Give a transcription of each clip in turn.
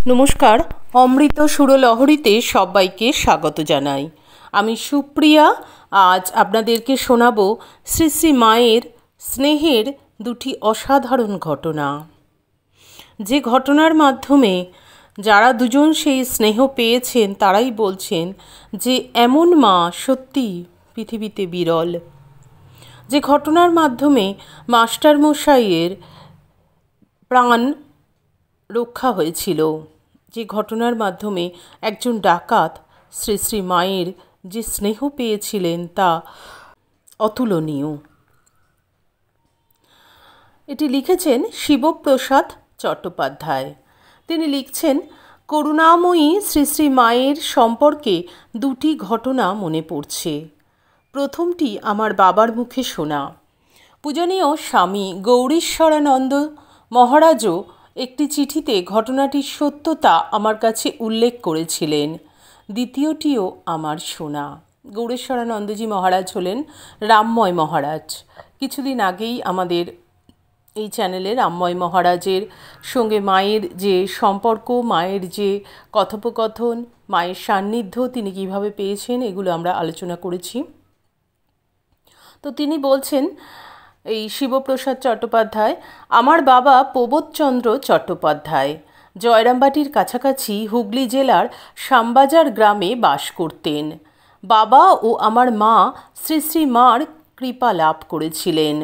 নমস্কার, অমৃত সুরলহরীতে সবাইকে স্বাগত জানাই। আমি সুপ্রিয়া। আজ আপনাদেরকে শোনাবো শ্রী শ্রী মায়ের স্নেহের দুটি অসাধারণ ঘটনা, যে ঘটনার মাধ্যমে যারা দুজন সেই স্নেহ পেয়েছেন তারাই বলছেন যে এমন মা সত্যি পৃথিবীতে বিরল। যে ঘটনার মাধ্যমে মাস্টারমশাইয়ের প্রাণ রক্ষা হয়েছিল, যে ঘটনার মাধ্যমে একজন ডাকাত শ্রী শ্রী মায়ের যে স্নেহ পেয়েছিলেন তা অতুলনীয়। এটি লিখেছেন শিবপ্রসাদ চট্টোপাধ্যায়। তিনি লিখছেন, করুণাময়ী শ্রী শ্রী মায়ের সম্পর্কে দুটি ঘটনা মনে পড়ছে। প্রথমটি আমার বাবার মুখে শোনা। পূজনীয় স্বামী গৌরীশ্বরানন্দ মহারাজও একটি চিঠিতে ঘটনাটির সত্যতা আমার কাছে উল্লেখ করেছিলেন। দ্বিতীয়টিও আমার শোনা। গৌরীশ্বরানন্দজি মহারাজ হলেন রামময় মহারাজ। কিছুদিন আগেই আমাদের এই চ্যানেলে রামময় মহারাজের সঙ্গে মায়ের যে সম্পর্ক, মায়ের যে কথোপকথন, মায়ের সান্নিধ্য তিনি কিভাবে পেয়েছেন, এগুলো আমরা আলোচনা করেছি। তো তিনি বলছেন, এই শিবপ্রসাদ চট্টোপাধ্যায়, আমার বাবা প্রবোধচন্দ্র চট্টোপাধ্যায় জয়রামবাটির কাছাকাছি হুগলি জেলার শ্যামবাজার গ্রামে বাস করতেন। বাবা ও আমার মা শ্রী শ্রী মার কৃপা লাভ করেছিলেন।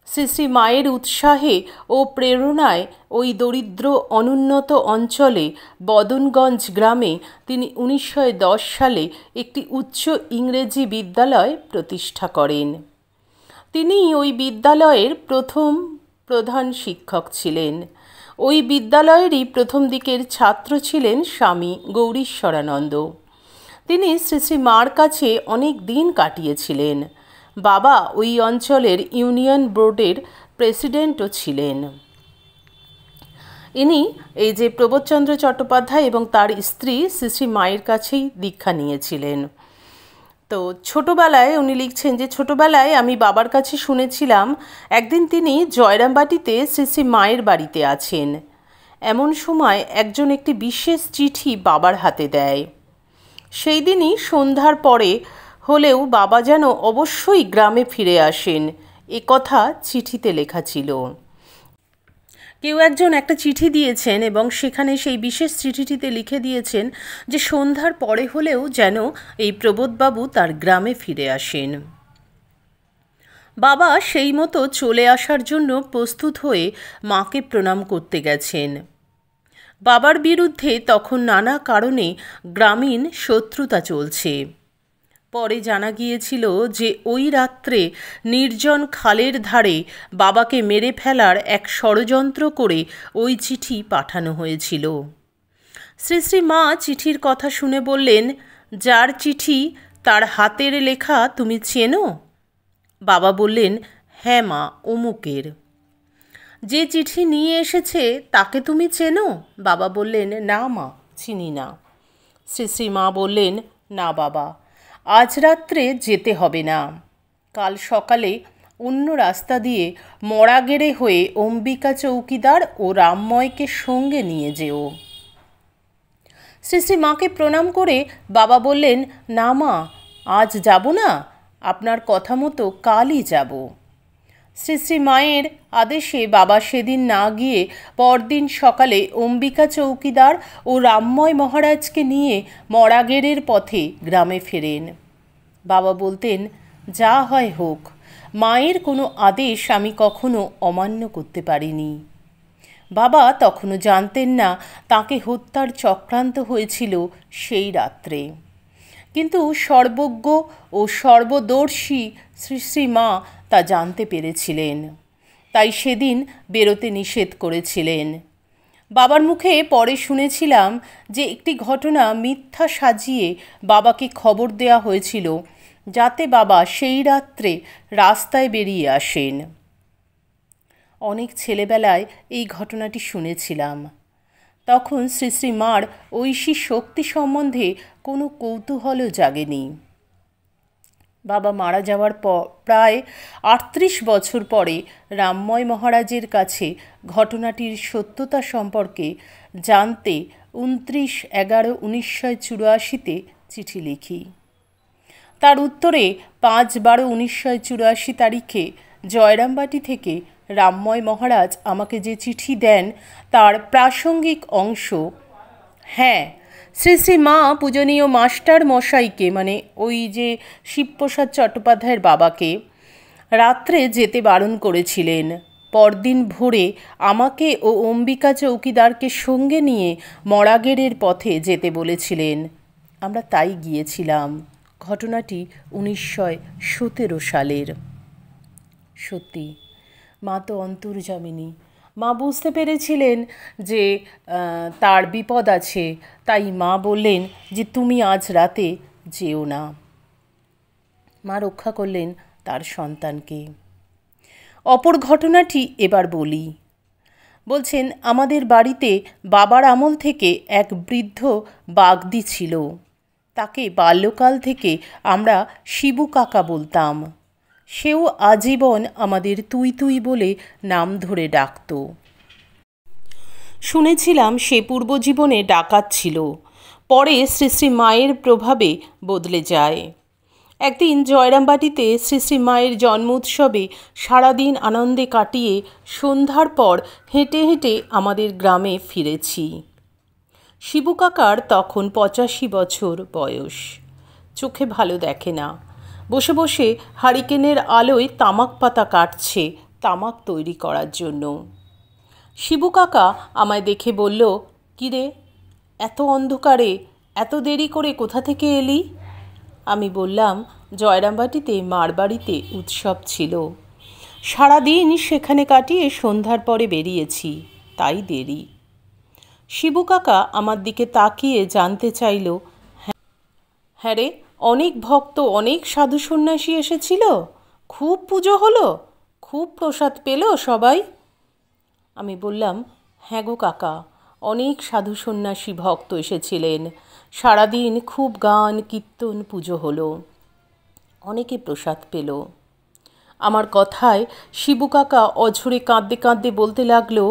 শ্রী শ্রী মায়ের উৎসাহে ও প্রেরণায় ওই দরিদ্র অনুন্নত অঞ্চলে বদনগঞ্জ গ্রামে তিনি 1910 সালে একটি উচ্চ ইংরেজি বিদ্যালয় প্রতিষ্ঠা করেন। তিনি ওই বিদ্যালয়ের প্রথম প্রধান শিক্ষক ছিলেন। ওই বিদ্যালয়েরই প্রথম দিকের ছাত্র ছিলেন স্বামী গৌরীশ্বরানন্দ। তিনি শ্রী শ্রী মার কাছে অনেক দিন কাটিয়েছিলেন। বাবা ওই অঞ্চলের ইউনিয়ন বোর্ডের প্রেসিডেন্টও ছিলেন। ইনি এই যে প্রবোধচন্দ্র চট্টোপাধ্যায় এবং তার স্ত্রী শ্রী শ্রী মায়ের কাছেই দীক্ষা নিয়েছিলেন। তো ছোটোবেলায় উনি লিখছেন যে ছোটোবেলায় আমি বাবার কাছে শুনেছিলাম একদিন তিনি জয়রামবাটিতে শ্রী শ্রী মায়ের বাড়িতে আছেন। এমন সময় একজন একটি বিশেষ চিঠি বাবার হাতে দেয়। সেই দিনই সন্ধ্যার পরে হলেও বাবা যেন অবশ্যই গ্রামে ফিরে আসেন, এ কথা চিঠিতে লেখা ছিল। কেউ একজন একটা চিঠি দিয়েছেন এবং সেখানে সেই বিশেষ চিঠিটিতে লিখে দিয়েছেন যে সন্ধ্যার পরে হলেও যেন এই প্রবোধবাবু তার গ্রামে ফিরে আসেন। বাবা সেই মতো চলে আসার জন্য প্রস্তুত হয়ে মাকে প্রণাম করতে গেছেন। বাবার বিরুদ্ধে তখন নানা কারণে গ্রামীণ শত্রুতা চলছে। পরে জানা গিয়েছিল যে ওই রাত্রে নির্জন খালের ধারে বাবাকে মেরে ফেলার এক ষড়যন্ত্র করে ওই চিঠি পাঠানো হয়েছিল। শ্রী শ্রী মা চিঠির কথা শুনে বললেন, যার চিঠি তার হাতের লেখা তুমি চেনো? বাবা বললেন, হ্যাঁ মা, অমুকের। যে চিঠি নিয়ে এসেছে তাকে তুমি চেনো? বাবা বললেন, না মা, চিনি না। শ্রী শ্রী মা বললেন, না বাবা, আজ রাত্রে যেতে হবে না। কাল সকালে অন্য রাস্তা দিয়ে মরাগেড়ে হয়ে অম্বিকা চৌকিদার ও রামময়কে সঙ্গে নিয়ে যেও। শ্রী শ্রী মাকে প্রণাম করে বাবা বললেন, না মা, আজ যাব না, আপনার কথা মতো কালই যাব। শ্রী শ্রী মায়ের আদেশে বাবা সেদিন না গিয়ে পরদিন সকালে অম্বিকা চৌকিদার ও রামময় মহারাজকে নিয়ে মরাগেড়ের পথে গ্রামে ফেরেন। বাবা বলতেন, যা হয় হোক, মায়ের কোনো আদেশ আমি কখনো অমান্য করতে পারিনি। বাবা তখনও জানতেন না তাকে হত্যার চক্রান্ত হয়েছিল সেই রাত্রে, কিন্তু সর্বজ্ঞ ও সর্বদর্শী শ্রী শ্রী মা তা জানতে পেরেছিলেন, তাই সেদিন বেরোতে নিষেধ করেছিলেন। বাবার মুখে পরে শুনেছিলাম যে একটি ঘটনা মিথ্যা সাজিয়ে বাবাকে খবর দেওয়া হয়েছিল, যাতে বাবা সেই রাত্রে রাস্তায় বেরিয়ে আসেন। অনেক ছেলেবেলায় এই ঘটনাটি শুনেছিলাম। তখন শ্রী শ্রী মার ঐশী শক্তি সম্বন্ধে কোনো কৌতূহলও জাগেনি। বাবা মারা যাওয়ার প্রায় ৩৮ বছর পরে রামময় মহারাজের কাছে ঘটনাটির সত্যতা সম্পর্কে জানতে 29/11/1984 চিঠি লিখি। তার উত্তরে 5/12/1984 তারিখে জয়রামবাটি থেকে রামময় মহারাজ আমাকে যে চিঠি দেন তার প্রাসঙ্গিক অংশ, হ্যাঁ, শ্রী শ্রী মা পূজনীয় মাস্টার মশাইকে, মানে ওই যে শিবপ্রসাদ চট্টোপাধ্যায়ের বাবাকে, রাত্রে যেতে বারণ করেছিলেন। পরদিন ভোরে আমাকে ও অম্বিকা চৌকিদারকে সঙ্গে নিয়ে মরাগেরের পথে যেতে বলেছিলেন। আমরা তাই গিয়েছিলাম। ঘটনাটি 1917 সালের। সত্যি মা তো অন্তর্যামিনী। মা বুঝতে পেরেছিলেন যে তার বিপদ আছে, তাই মা বললেন যে তুমি আজ রাতে যেও না। মা রক্ষা করলেন তার সন্তানকে। অপর ঘটনাটি এবার বলি। বলছেন, আমাদের বাড়িতে বাবার আমল থেকে এক বৃদ্ধ বাগদি ছিল। তাকে বাল্যকাল থেকে আমরা শিবু কাকা বলতাম। সেও আজীবন আমাদের তুই তুই বলে নাম ধরে ডাকত। শুনেছিলাম সে পূর্বজীবনে ডাকাত ছিল, পরে শ্রী শ্রী মায়ের প্রভাবে বদলে যায়। একদিন জয়রামবাটিতে শ্রী শ্রী মায়ের জন্ম উৎসবে সারাদিন আনন্দে কাটিয়ে সন্ধ্যার পর হেঁটে হেঁটে আমাদের গ্রামে ফিরেছি। শিবু কাকার তখন 85 বছর বয়স। চোখে ভালো দেখে না। বসে বসে হারিকেনের আলোয় তামাক পাতা কাটছে তামাক তৈরি করার জন্য। শিবু কাকা আমায় দেখে বলল, কিরে, এত অন্ধকারে এত দেরি করে কোথা থেকে এলি? আমি বললাম, জয়রামবাটিতে মার বাড়িতে উৎসব ছিল, সারাদিন সেখানে কাটিয়ে সন্ধ্যার পরে বেরিয়েছি, তাই দেরি। শিবু কাকা আমার দিকে তাকিয়ে জানতে চাইল, হ্যাঁ রে, অনেক ভক্ত, অনেক সাধু সন্ন্যাসী এসেছিল, খুব পুজো হলো, খুব প্রসাদ পেল সবাই? আমি বললাম, হ্যাঁ গো কাকা, অনেক সাধু সন্ন্যাসী ভক্ত এসেছিলেন, সারাদিন খুব গান কীর্তন পুজো হলো, অনেকে প্রসাদ পেল। আমার কথায় শিবু কাকা অঝরে কাঁদতে কাঁদতে বলতে লাগলো,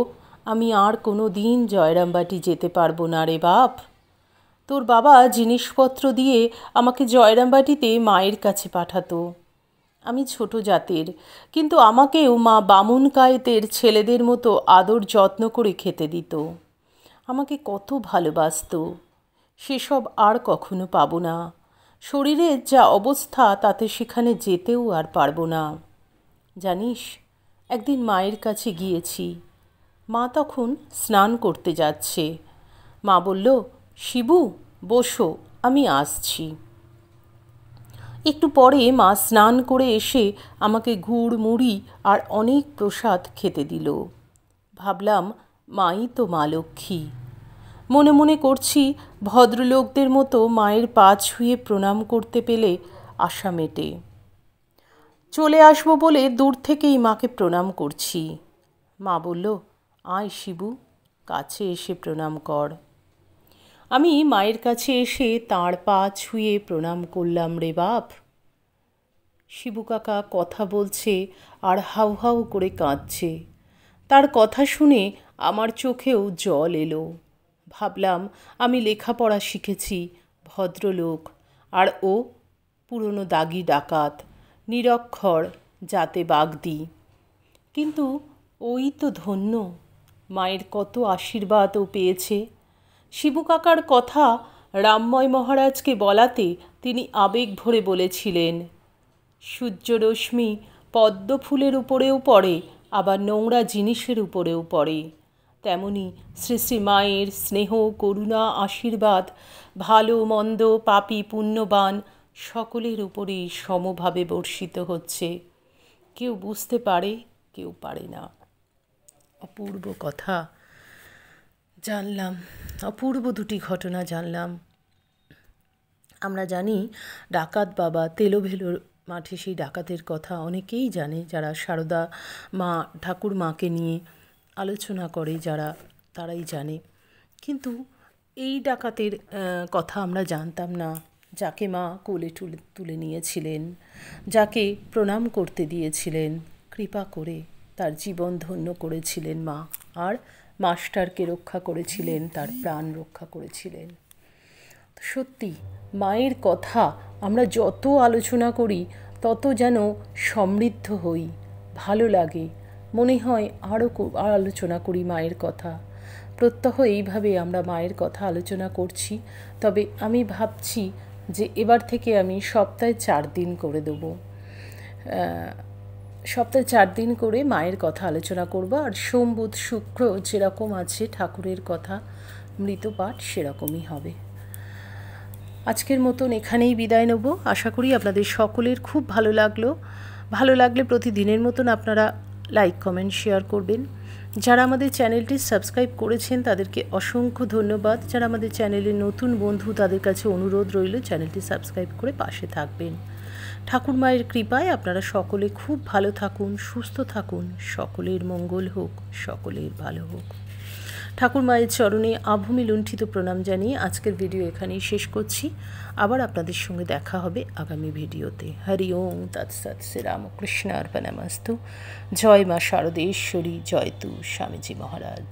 আমি আর কোনো দিন জয়রামবাটি যেতে পারবো না রে বাপ। তোর বাবা জিনিসপত্র দিয়ে আমাকে জয়রামবাটিতে মায়ের কাছে পাঠাতো। আমি ছোট জাতের, কিন্তু আমাকেও মা বামুন কায়েতের ছেলেদের মতো আদর যত্ন করে খেতে দিত। আমাকে কত ভালোবাসত। সেসব আর কখনো পাবো না। শরীরের যা অবস্থা তাতে সেখানে যেতেও আর পারবো না। জানিস, একদিন মায়ের কাছে গিয়েছি। মা তখন স্নান করতে যাচ্ছে। মা বলল, শিবু বসো, আমি আসছি। একটু পরে মা স্নান করে এসে আমাকে গুড় মুড়ি আর অনেক প্রসাদ খেতে দিল। ভাবলাম, মাই তো মা লক্ষ্মী। মনে মনে করছি, ভদ্রলোকদের মতো মায়ের পা ছুঁয়ে প্রণাম করতে পেলে আশা মেটে। চলে আসবো বলে দূর থেকেই মাকে প্রণাম করছি। মা বলল, আয় শিবু, কাছে এসে প্রণাম কর। আমি মায়ের কাছে এসে তাঁর পা ছুঁয়ে প্রণাম করলাম রে বাপ। শিবু কাকা কথা বলছে আর হাউ হাউ করে কাঁদছে। তার কথা শুনে আমার চোখেও জল এলো। ভাবলাম, আমি লেখাপড়া শিখেছি, ভদ্রলোক, আর ও পুরনো দাগি ডাকাত, নিরক্ষর, জাতে বাগদি। কিন্তু ওই তো ধন্য, মায়ের কত আশীর্বাদ ও পেয়েছে। শিবু কাকার কথা রামময় মহারাজকে বলাতে তিনি আবেগ ভরে বলেছিলেন, সূর্যরশ্মি পদ্ম ফুলের উপরেও পড়ে, আবার নোংরা জিনিসের উপরেও পড়ে। তেমনি শ্রী শ্রী মায়ের স্নেহ, করুণা, আশীর্বাদ ভালো মন্দ, পাপী পুণ্যবান সকলের উপরেই সমভাবে বর্ষিত হচ্ছে। কেউ বুঝতে পারে, কেউ পারে না। অপূর্ব কথা জানলাম, অপূর্ব দুটি ঘটনা জানলাম। আমরা জানি ডাকাত বাবা তেলোভেলোর মাঠে সেই ডাকাতের কথা অনেকেই জানে, যারা সারদা মা ঠাকুর মাকে নিয়ে আলোচনা করে যারা, তারাই জানে। কিন্তু এই ডাকাতের কথা আমরা জানতাম না। যাকে মা কোলে তুলে নিয়েছিলেন, যাকে প্রণাম করতে দিয়েছিলেন, কৃপা করে তার জীবন ধন্য করেছিলেন মা, আর মাস্টারকে রক্ষা করেছিলেন, তার প্রাণ রক্ষা করেছিলেন। সত্যি মায়ের কথা আমরা যত আলোচনা করি তত যেন সমৃদ্ধ হই, ভালো লাগে, মনে হয় আরও আলোচনা করি মায়ের কথা। প্রত্যহ এইভাবে আমরা মায়ের কথা আলোচনা করছি। তবে আমি ভাবছি যে এবার থেকে আমি সপ্তাহে 4 দিন করে দেবো, সপ্তাহে 4 দিন করে মায়ের কথা আলোচনা করব। আর সোম, বুধ, শুক্র যেরকম আছে ঠাকুরের কথা মৃতপাঠ সেরকমই হবে। আজকের মতন এখানেই বিদায় নেব। আশা করি আপনাদের সকলের খুব ভালো লাগলো। ভালো লাগলে প্রতিদিনের মতন আপনারা লাইক, কমেন্ট, শেয়ার করবেন। যারা আমাদের চ্যানেলটি সাবস্ক্রাইব করেছেন তাদেরকে অসংখ্য ধন্যবাদ। যারা আমাদের চ্যানেলের নতুন বন্ধু তাদের কাছে অনুরোধ রইল চ্যানেলটি সাবস্ক্রাইব করে পাশে থাকবেন। ঠাকুর মায়ের কৃপায় আপনারা সকলে খুব ভালো থাকুন, সুস্থ থাকুন, সকলের মঙ্গল হোক, সকলের ভালো হোক। ঠাকুর মায়ের চরণে আভূমি লুণ্ঠিত প্রণাম জানিয়ে আজকের ভিডিও এখানেই শেষ করছি। আবার আপনাদের সঙ্গে দেখা হবে আগামী ভিডিওতে। হরি ওম তৎসৎ। শ্রীরামকৃষ্ণ অর্পণমস্তু। জয় মা শারদেশ্বরী, জয় তু স্বামীজি মহারাজ।